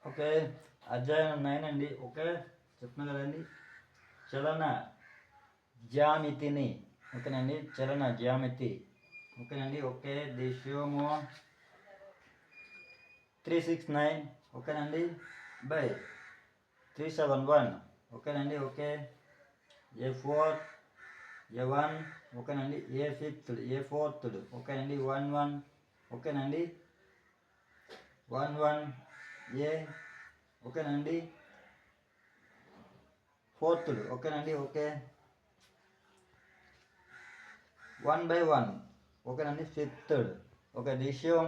Okay, అధ్యాయం 9 అండి. Okay, చెప్తున్నా కదండి, చలన జ్యామితిని. ఓకేనండి, చలన జ్యామితి. ఓకేనండి. ఓకే, దిశము 369. ఓకేనండి, బై 371. ఓకేనండి. Okay, A4, A1. ఓకేనండి, A5, A4. ఓకేనండి, 11. ఓకేనండి, 11 A. ఓకేనండి, 4th. ఓకేనండి. ఓకే, 1/1. ఓకేనండి, 5th. ఓకే, దిశం